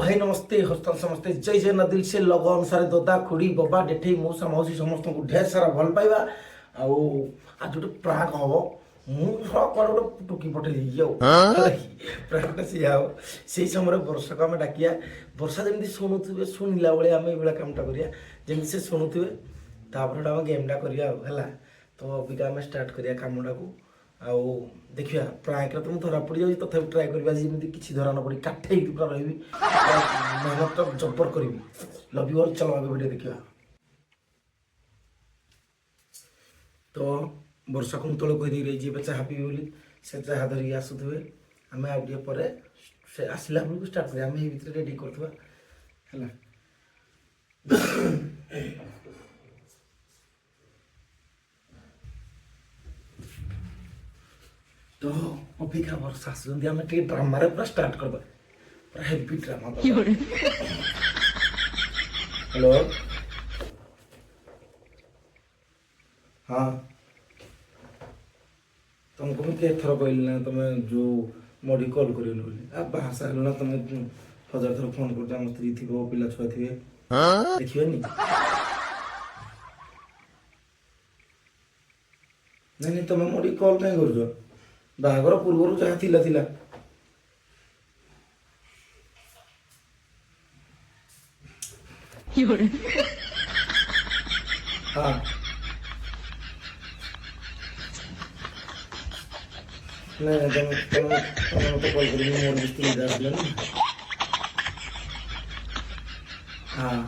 हाय नमस्ते हस्तान समस्ते जय जगन्नाथ दिल से लग अनुसार दादा खुड़ी बाबा डेठे मौसा मौसी समस्त को ढेर सारा भल पाइबा आउ आज गोटे प्राग हम मुझे टुकी पटे प्रागटा सी से समय वर्षा को आम डाकिया वर्षा जमी शुणुवे शुणिला भाई आम ये कामटा करिया जमी से शुणुवे तापर आम गेमटा करा तो अबिका आम स्टार्ट करिया कामटा को आउ देखिए प्रांक तो मुझे धरा पड़ जाऊँ तथापि ट्राए करमी किसी धरा न पड़ी काठे पूरा रही मेहनत जबर करी लव यू और चलो आगे वीडियो देखा तो वर्षा को मुझे कहीदे रही चाह पीबे बोली से चाह धरिकी आसुवे आम आगे पर से आसला बेलू स्टार्ट करें आम ये रेडी करवा है तो अबिका वर्षा आसुँच आम टे ड्रामा पूरा स्टार्ट करवा पूरा हेवी ड्रामा हेलो हाँ तुमको मुझे एथर कहली ना तुम जो मोड़ी कॉल कर बाहर ना तुम 1000 थर फोन कर मो स्त्री थी पिला छुआ थे देखिए नहीं तुम मोड़ी कॉल कहीं कर बाहागर पूर्व जहाँ थिला हाँ नहीं तुम मत कॉल कर मोर मिस्त्री ना हाँ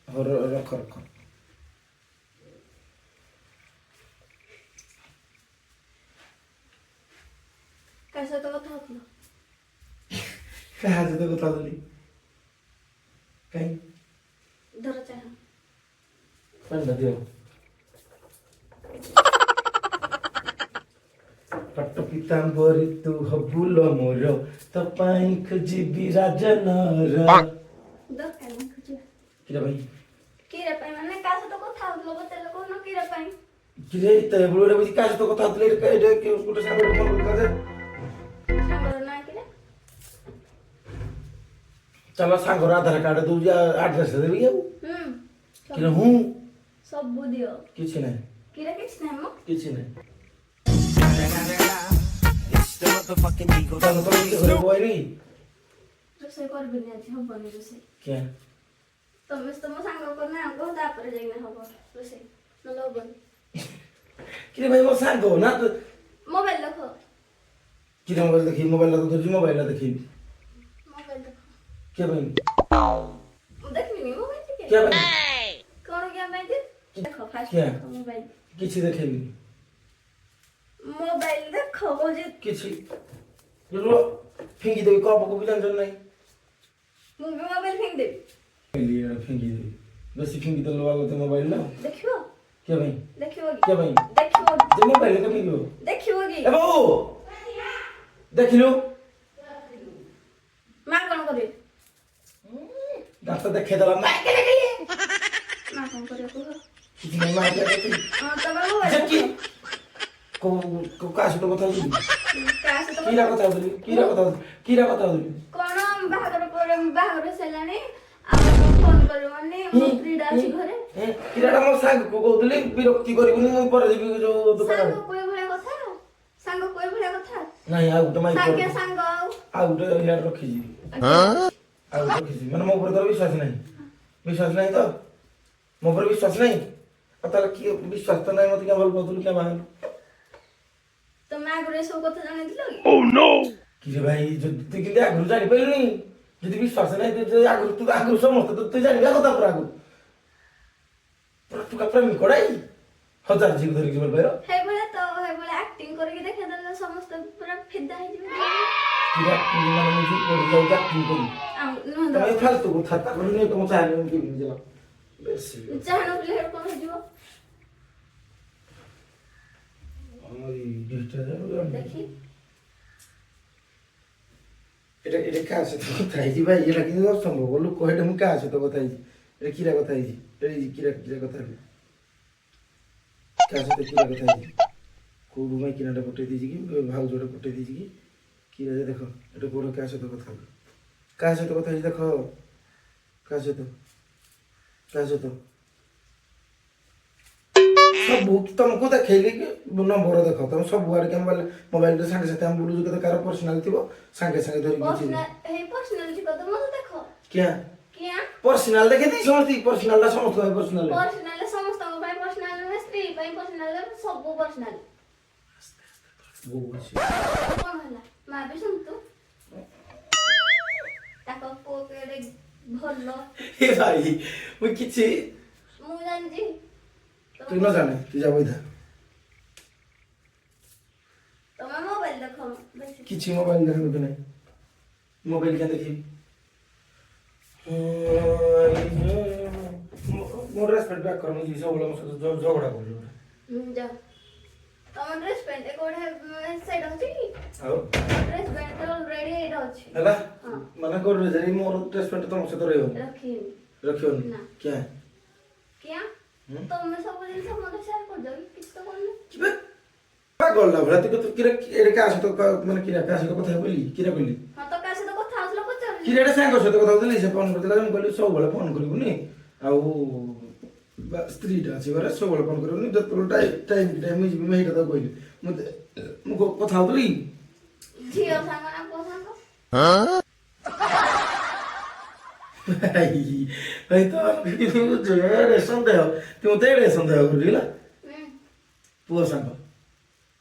और रख कैसे तो कथा होतलो कहाँ से तो बता दली कहीं धर चाह पंडा दियो पट्ट पीतांबरी तू हबुल मोर तो पाई खुजिबी राजनर दर कान खुजी किरे भाई किरे पाई माने कैसे तो कथा होतलो बते लोग न किरे पाई किरे ते बुलोरे बुझी काज तो कथा होतले के के उसको सागर फोन कर दे सागर ना किरे चलो सागर आधार कार्ड दू जा एड्रेस दे भी किरे हूं सब बुदियो किछ नहीं किरे किछ नहीं मो किछ नहीं चलो तो ये बोई नहीं रोसे कर बिना जी हम बने रोसे क्या तुम सांग को ना को तापर जाइना हबो रोसे न लोबन किरे भाई मो सांग हो ना तो मोबाइल देखो किरे मोबाइल देखी मोबाइल तो तुझी मोबाइल देखी मोबाइल देखो क्या भाई देखनी नहीं मोबाइल ठीक है क्या भाई कौन क्या भाई देखो फास्ट क्या? देखो मोबाइल किसी देखेगी मोबाइल देखो बोझे किसी जो फेंकी देवी कप को भी जानजन नहीं मु मोबाइल फेंक दे लिए फेंकी देवी बस फेंकी तो लोग तो मोबाइल ना देखियो क्या भाई देखियोगी क्या भाई देखियो जो मोबाइल का फेंकी दो देखियोगी ए बाबू देख लो मां कोन करे दांत देखे दला मार के लिए मां कोन करे को किसी ने मार के देखी हां तब मोबाइल जबकि को काश तो बता दू कैसे तो कीरा बता दू कोन बाहागर सेलाने आ फोन करू माने मो फ्रीडा अछि घरे कीराटा मो सांग को कहतली विरक्ति करबुनी मु पर जेबी जो दुकान सांग कोई भले कथा नहीं आ गुटे माइक सांगे सांग आ गुटे यार रखी जी आ गुटे रखी जी माने मो ऊपर तो विश्वास नहीं तो मो ऊपर विश्वास नहीं अतल की विश्वास तो नहीं मत क्या बोल बोतल क्या बाहर तो मैं आगरे सब कथा जानि दिलो ओह नो कि रे भाई जो तू कि आगु जानि पइलनी यदि विश्वास नहीं तो आगु समस्त तो तू जानि कथा पर आगु तू का प्रेम कोड़ाई हजार जीव धरि बोल पारो हे बोले एक्टिंग करके देखे दल समस्त पूरा फिदा हे जिवे कि एक्टिंग माने मुझे कोड़ी जाऊ एक्टिंग करी नो तो ये फालतू को था नहीं तो चाहे नहीं कि जला बस चाहनो प्लेयर कोन हे जिवो देखी এটা কার সাথে কথা হইছি ভাই এটা কিন্তু অসম্ভব লোক কইটা মু কার সাথে কথা হইছি এটা কিরা কথা হইছি এটা কিরা কথা হইছি কার সাথে কিরা কথা হইছি କୋଉଠୁ ପାଇଁ କିନାଟା ପଠେଇ ଦେଇଛି କି ଭାଉଜଟା ପଠେଇ ଦେଇଛି କି ରାଜା ଦେଖ ଏଟା କୋଉଟା କାହା ସହିତ କଥା ହବ କାହା ସହିତ କଥା ହେଇଛି ଦେଖ କାହା ସହିତ ସବୁ ତମକୁ ଦେଖେଇଲି କି ନମ୍ବର ଦେଖ ତମେ ସବୁ ଆଡେ ମୋବାଇଲରେ ସାଙ୍ଗେ ସାଙ୍ଗେ ଆମେ ବୁଲୁଛୁ କେତେ କାହାର ପର୍ସନାଲ ଥିବ ସାଙ୍ଗେ ସାଙ୍ଗେ ଧରିକି पर्सनल जी तो मत देखो क्या क्या पर्सनाल देखे दी समझती पर्सनाल ला समझ कोई पर्सनाल पर्सनल समस्त को भाई पर्सनल में स्त्री भाई पर्सनल सब पर्सनल वो बोलছি कौन हला मां भी सुन तू ताको पोकेरे भलो ए भाई मैं किछि मु जान जी तू न जाने तू जा बैठा तमे मोबाइल देखो बेसी किछि मोबाइल देखनु के नहीं मोबाइल क्या देखी मोर रेस्पेक्ट बैक कर मुझे सब बोला मुझसे झगड़ा कर जा तम ड्रेस पेंट कोडे सेट होची की आओ ड्रेस पेंट ऑलरेडी एड होची हला मना कर जरी मोर ड्रेस पेंट तुम से तो रहियो रखियो ना क्या क्या तुम सब दिन सब मत शेयर कर दो किछ तो करना किबे पागल ला भला तू किरा एरे का से तो माने किरा का से तो কথা बोली किरा बोली हां तो का से तो কথা हसलो पचार किरा रे सांग से तो কথা बोली से फोन करते हम कहली सब बेले फोन करिबुनी आ स्त्री टा আছে বলে सब बेले फोन करिबुनी जत टाइम मैं हेटा तो कहली मु কথা बोली झियो सांग ना को सांग भाई तो तू जो रे संदेह तू तेरे संदेह करिला पुओ सांग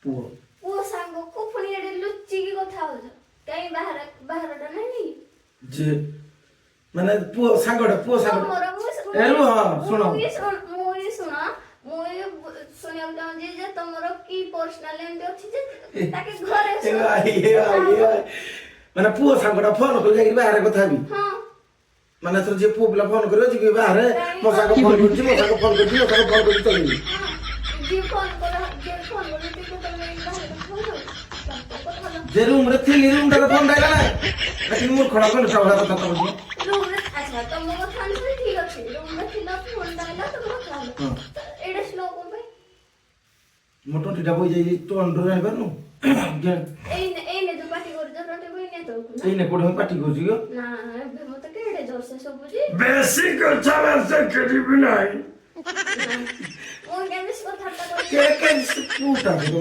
पुओ सांग को पुनी एडे लुच्ची की কথা हो काई बाहरटा नहीं जे माने पुओ सांग मोर ए रो हां सुनो मुई सुना मुई सुनिया जे जे तमरो की पर्सनल एंड अछि जे ताके घरे ए माने पुओ सांगटा फोन कर जाई बाहर କଥା भी हां माने तो जे पुओ बला फोन करियो जे बाहर मो सांग फोन करछि मो सांग फोन करछि चली जी फोन कर जे फोन कर ती को तमे बाहर फोन कर जे रूम रे थी रूम रे फोन डाला ना लेकिन मोर खड़ा कोन छावला କଥା कहू रूम रे अच्छा तम को थान से ठीक अछि रूम रे थिला फोन डाला तो କଥା हां एडे स्लो को भाई मोटो टीटा बोई जाई तो अंडर रह परनु एने जो पार्टी कर जो रोटे कोई ने तो एई ने कोड पार्टी करछि गयो ना मत केडे जोर से सब बुझी बेसी कथा से करी भी नहीं ओ गेम्स को थट्टा कर के पूटा तो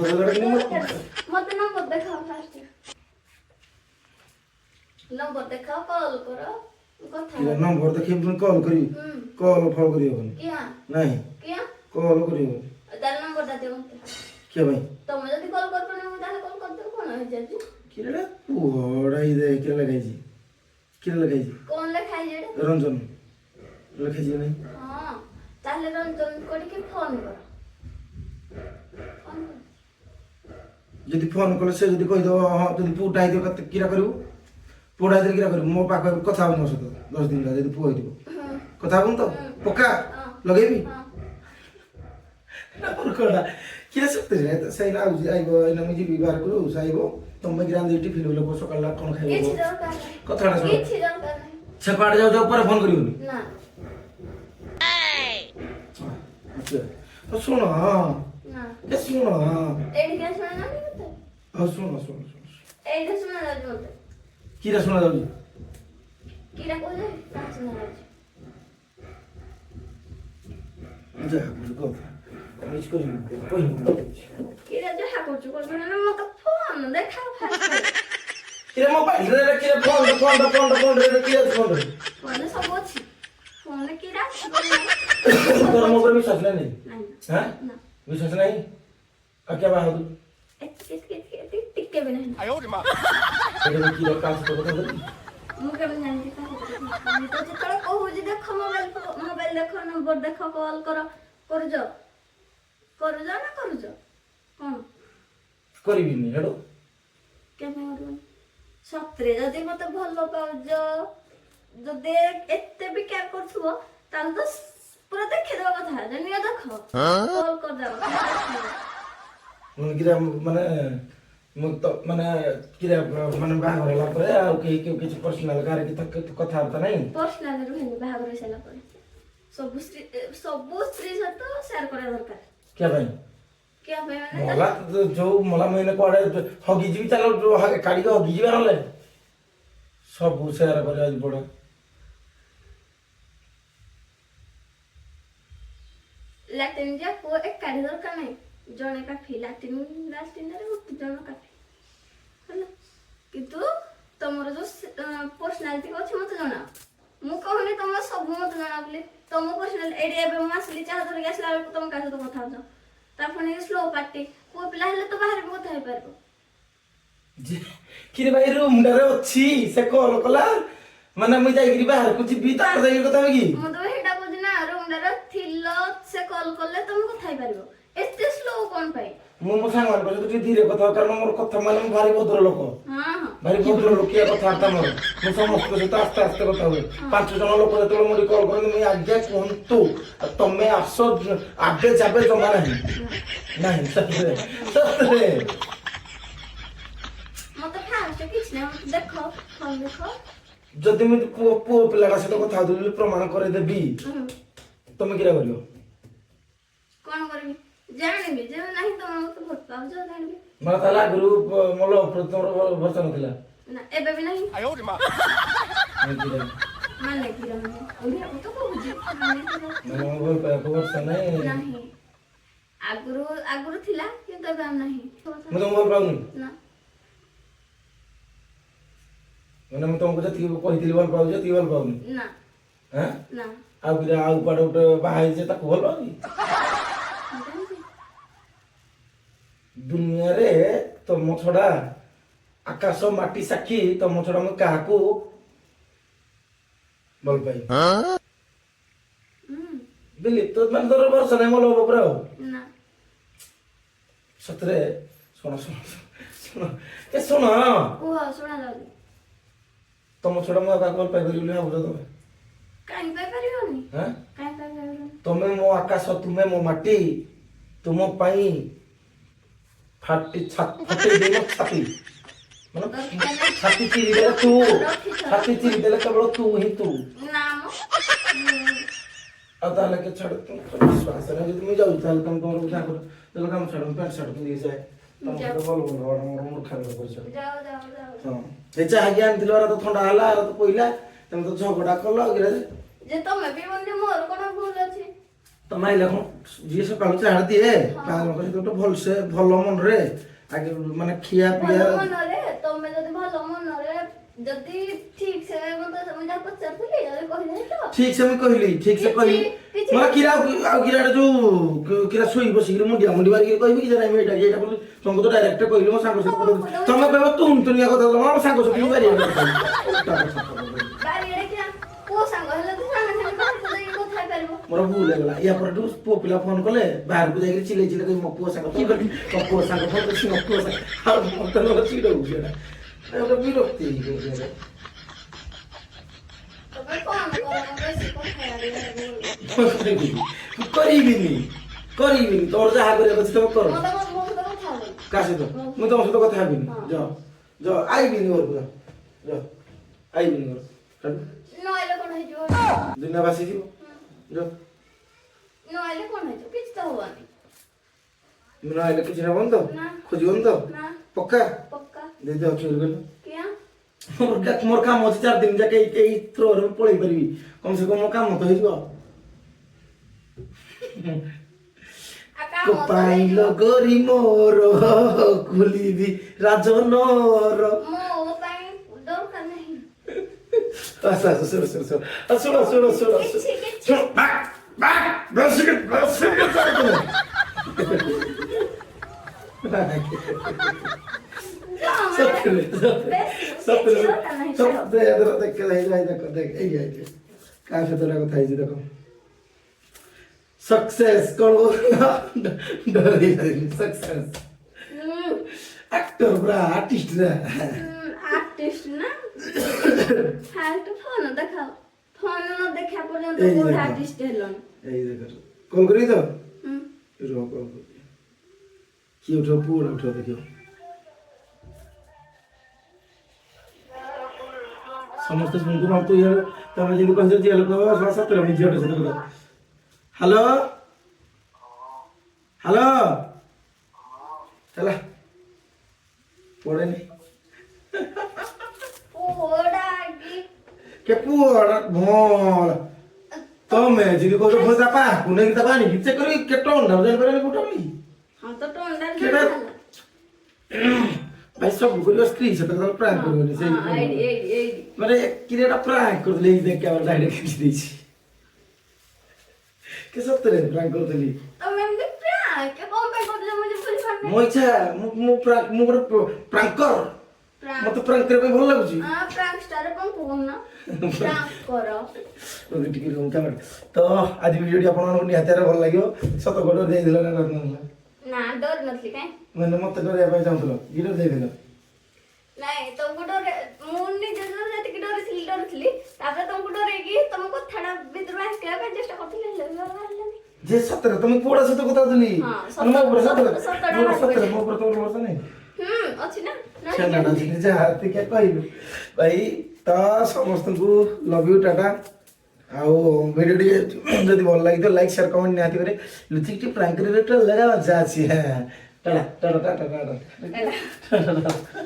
मत ना को देखा फास्ट नंबर देखा कॉल करो কথা ये नंबर देखि कॉल करी कॉल फॉल करियो क्या नहीं क्या कॉल करियो तार नंबर दा दे क्या भाई तुम जदी कॉल कर पने ताले कॉल कर दे कोन है जाजी किरे पोड़ाई दे के लगाई जी कौन लिखाई जेडे रंजन लिखाई जी नहीं हां ताले रंजन कोडी के फोन कर यदि फोन कले से यदि कहि दो हां यदि पुटा आइ दो किरा करू पुटा आइ किरा करू मो पाख कथा हो न सत 10 दिन यदि पु आइ कथा हो तो पक्का लगेबी ना पर कोडा किरा सकते रे सही ना आइबो इन मुजी विवाह करू साइबो तुम गिरान दी टिफिन लोग सकाळ ला कोन खाइबो किछि दरकार नहीं कथाडा सुन किछि दरकार नहीं छपाड़ जाऊ ऊपर फोन करियोनी ना अच्छा तो सुन हां ना ए सुन हां एडी क्या सुना ना मत हां सुन एडी सुना जा मत किरा सुना जाऊ किरा को जे ना सुना जा को कमिस करी पहिन किरा जो हा करछु को ना मत फोन देखा फास्ट किरा मोबाइल रे किरा फोन रे किरा फोन फोन सब अछि फोन किरा तोर मोबाइल में सच नहीं नहीं हां ना विश्वास नहीं अब क्या बात हो टिके भी नहीं ये की लोग काम करते हैं मुके भी नहीं दिखा मैं तो जतरा कहू जे देखो मोबाइल देखो नंबर देखो कॉल करो कर जो ना कर जो हां करी भी नहीं हेडो क्या मैं और सत्रे जदी मते भलो पाउ जो देख एते भी क्या करथबो ताल तो पूरा देखे दो कथा जनिया देखो कॉल कर दो मन गिरा माने मुक्त माने किरा माने बाहागर होला परे आ के पर्सनल कार्य की कथा होता नहीं पर्सनल रुहेनी बाहागर सेला परे सब स्त्री से तो शेयर करे दरकार क्या भाई क्या पे मैंने मला जो मला महिने कुआडे हगिजी चलो जो काढ़ी के हगिजी नले सब सेयार करे आज पड़े लाटिन जा को एक काढ़ी दरकार नहीं जने काफी लाटिन रे उठ जन काफी होला किंतु तमरो जो पर्सनालिटी को अछि मत जाना मु कहले तुम सब मत जाना बोले तुम पर्सनल एरिया पे हम असली चाह धर के असला तुम का तो कथा हो ता फने स्लो पार्टी को पिला हेले तो बाहर भी कथा हे पारबो कि भाई रूम डरे अछि से कॉल कला माने मुई जाई बाहर कुछ भी तार जाई कथा होगी मु तो हेडा को ना रूम डरे थिलो से कॉल करले तुम कथा हे पारबो एते स्लो कोन पाई मो सांग मान तो धीरे कथा कारण मोर कथा माने भारी भद्र लोक हां हां भारी भद्र लोक के कथा आता मोर मो समस्त से आस्ते आस्ते कथा हुए पांच जन लोक जतो मोर कॉल करन मुई आज्ञा कोंतु तमे आसो आबे जाबे जमा नहीं सतरे मत फास्ट किछ ना देखो फोन देखो जदि मैं पुओ पिलाटा सहित कथा होती प्रमाण करे देबी तमे किरा करियो कोन करबी जानिबी जे नहीं तो मत भोट पाउ जो जानिबी मला ताला गुरु मोलो तोर भरोसा नथिला ना एबे भी नहीं आयो रे मां माने की रमे ओडिया को तो कहूजी माने मो बोल पे भरोसा नहीं नहीं आगुरु थिला किंतु अब नहीं मैं तो बोल पाउनी ना मैंने मैं तुमको जति कहितली बोल पाउ जे ती बोल पाउनी ना हैं ना आउ किरा आउ पाड उठ बाहाई जे ताको बोल पाउनी दुनिया रे तुम छड़ा आकाश माटी साक्षी तुम छड़ा मैं काहाकू बोल पाई बिली तो मैं तोर भरोसा नहीं मोलो बपरा ना सतरे सुनो ए सुनो ओह सुना जाऊ तुम छड़ा मैं काहाकू बोल पाई बोली भाबो तमे काई पाई परियोनी हैं काई पाई परियोनी तमे मो आकाश तुमे मो माटी तुम पाई फाटी फटे देनो छाती मतलब छाती चिरी देले तू छाती चिरी देले केवल तू ही तू नाम अब ताले के छड़ तुम विश्वास है यदि मैं जाऊं ताले तुम तोर उठा कर तो काम छड़ पैंट शर्ट पिंदी जाए तुम तो बोल बोल मोर खाने को जाओ जाओ जाओ हां ते चाह ज्ञान दिलवारा तो ठंडा हला तो पहिला तुम तो झगड़ा करलो गिरे जे तमे भी बंदे मोर कोन भूल अछि तमाई लेखो जी से काल चाह दिए पागल को तो भल से भल मन रे आगे माने खिया पिया मन रे तमे जदी भलो मन रे जदी ठीक से मत समझा पचरथली अरे कहले तो ठीक से मैं कहली ठीक से कहली मला किरा आ किरा जो किरा सोई बसी मुंडिया मुंडी बारी कहबी कि जरा मेटा एटा बोल तुमको तो डायरेक्ट कहली मो सांग से तमे कहबो तुम दुनिया को तो मो सांग से बारी बारी रे क्या को सांग हले तो सांग से बात तो ये को थाई परबो मोर भूल गेला या पर दु पो पिला फोन कले बाहर को जाई चिले चिले मो पुओ सांग की करबी पुओ सांग फोन कर मो पुओ सांग हां मो तो लो चिडो जेना एटा बिरक्ति गे तमे कोन को बेसी को खाया रे करीबिनी तोर जहा करे बस तो कर मत मत था कासे तो मैं तुम सहित कथा हेबिनी जाओ आइबिनी और पूरा जाओ आइबिनी और नो आइले कोन है जो दुनिया बासी जीव जाओ नो आइले कोन है जो किछ तो होवानी मैं आइले किछ ना बंद ना खोजिबन तो ना पक्का पक्का दे दे चोर गेल क्या मोर काम अछि 4 दिन जाके एई थ्रोर में पळई परबी कम से कम मो काम तो हेजो को पाइलो गोरी मोर कुलीबी राजनर मो पाई दरकार नहीं अच्छा सुनो बस सक्सेस कौन डरे सक्सेस एक्टर ब्रा आर्टिस्ट रे आर्टिस्ट ना फालतू फोन देखा फोन न देखा पर्यंत कोड आर्टिस्ट हेलन এই দেখো কল করি তো রো কল করি কি উঠো পুরো উঠো দেখিও সমস্ত শুনতে পাও তো ইয়ার তবে যদি কইছো যে লোক সব সব আমি জিওটা সেটা হ্যালো হ্যালো ହେଲା ପଡେନି ପୁଅଟା କି କେ ପୁଅଟା ଭଲ ତମେ ଯଦି କହୁଛ ଭଲ ତା ପାହାକୁ ନେଇକି ତା ପାଣି ଚେକ୍ କରିକି କେତେ ଅଣ୍ଡା ଜାଣିପାରିବନି କୋଉଟା ବୋଲି ହଁ ତ ଟଣ୍ଡା କେଟା ଭାଇ ସବୁ କରିବ ସ୍ତ୍ରୀ ସହିତ ତ ପ୍ରାଙ୍କ୍ କରିବନି ସେଇ ଏଇଠି ମାନେ କିରେଟା ପ୍ରାଙ୍କ୍ କରିଦେଲି ଏଇ ଦେଖ କ୍ୟାମେରା ଡାଇରେକ୍ଟ ଖିଚି ଦେଇଛି କେ ସତରେ ପ୍ରାଙ୍କ୍ କରିଦେଲି ତମେ ଏମିତି ପ୍ରାଙ୍କ କଣ ପାଇଁ କରୁଛ ମୁଁ ଯେ ବୁଝିପାରୁନି ମୋ ଇଚ୍ଛା ମୁଁ ଗୋଟେ ପ୍ରାଙ୍କର ମତେ ପ୍ରାଙ୍କ୍ କରିବା ପାଇଁ ଭଲ ଲାଗୁଛି ପ୍ରାଙ୍କ ଷ୍ଟାର କଣ କହୁନ ପ୍ରାଙ୍କ କର ଟିକେ କ୍ୟାମେରା ତ ଆଜି ଭିଡ଼ିଓଟି ଆପଣମାନଙ୍କୁ ନିହାତି ଭାବରେ ଭଲ ଲାଗିବ ସତ ଗୋଡ଼ ଦେଇଦେଲ ନା ନା ଡର ନଥିଲି କାଇଁ ମାନେ ମତେ ଡରିବା ପାଇଁ ଚାହୁଁଥିଲ ଗିର ଦେଇଦେଲ ନାଇଁ ତମକୁ ଡରେ ମୁଁ ନିଜେ ଯେତିକି ଡରୁଥିଲି ତାପରେ ତମକୁ ଡରେଇକି ତମ କଥାଟା ଭିତରୁ ଆସିବା ପାଇଁ ଚେଷ୍ଟା କରୁଥିଲି ହେଲେ ବି ବାହାରିଲାନି ଯେ ସତରେ ତମେ ପୁଅଟା ସହିତ କଥା ହଉଥିଲି ହଁ, ମୋ ଉପରେ ସତରେ ସତରେ ସତରେ ମୋ ଉପରେ ତମର ଭରସା ନାହିଁ ଅଛି ନା ଛାଡ ଯାହା ଟିକେ କହିଲୁ ଭାଇ ତ ସମସ୍ତଙ୍କୁ ଲଭ୍ ୟୁ ଟାଟା ଆଉ ଭିଡ଼ିଓ ଟିକେ ଯଦି ଭଲ ଲାଗିଥିବ ଲାଇକ୍ ସେୟାର କମେଣ୍ଟ ନିହାତି করে ଲୁଚିକି ପ୍ରାଙ୍କ ରେ ଲଗା ମଜା ଅଛି ହଁ ଟାଟା ଟାଟା ଟାଟା ଟାଟା